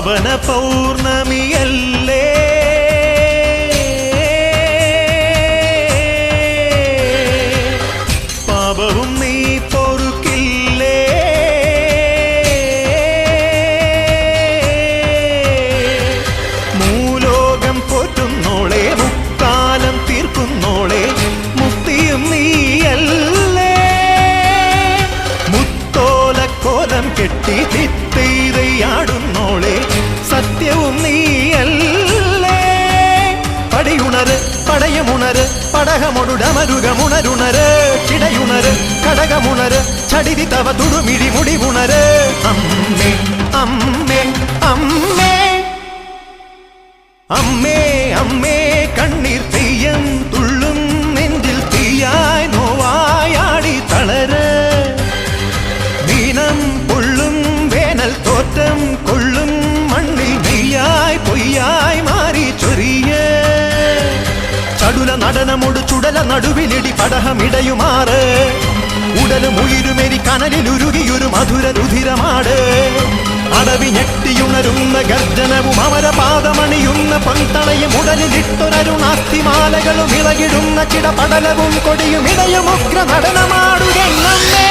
പാവന പൗർണമിയല്ലേ പാപവും നീ പൊറുക്കില്ലേ മൂലോകം പോറ്റുന്നോളെ മുക്കാലം തീർക്കുന്നോളെ മുക്തിയും നീയല്ലേ മുത്തോലക്കോലം കെട്ടി ാടുന്നോളെ സത്യവും നീയല്ലേ പടിയുണര് പടയമുണര് പടകമൊടുടമരുകമുണരുണര് ചിടയുണര് കടകമുണര് ചടിതി തവ തുടുമിഴി മുടിവുണര് അമ്മേ അമ്മേ അമ്മേ അമ്മേ അമ്മേ കണ്ണീർ തെയ്യം തുള്ളും നെഞ്ചിൽ തീയായി നോവായാടി തളര് ദീനം പൊള്ളും വേനൽ തോറ്റം കൊള്ളും മണ്ണിൽ നെയ്യായി പൊയ്യായി മാറി ചൊരിയ ചടുല നടനമൊടു ചുടല നടുവിലിടി പടഹമിടയുമാറ് ഉടലും ഉയിരുമെരി കനലിലുരുകിയൊരു മധുര രുധിരമാട് അടവി ഞെട്ടിയുണരുന്ന ഗർജനവും അമരപാദമണിയുന്ന പൊൻതണയും ഉടലിലിട്ടൊരരുണാസ്തിമാലകളും ഇളകിടുന്ന കിടപടലവും കൊടിയും ഇടയും ഉഗ്ര നടനമാടുകെണ്ണമ്മേ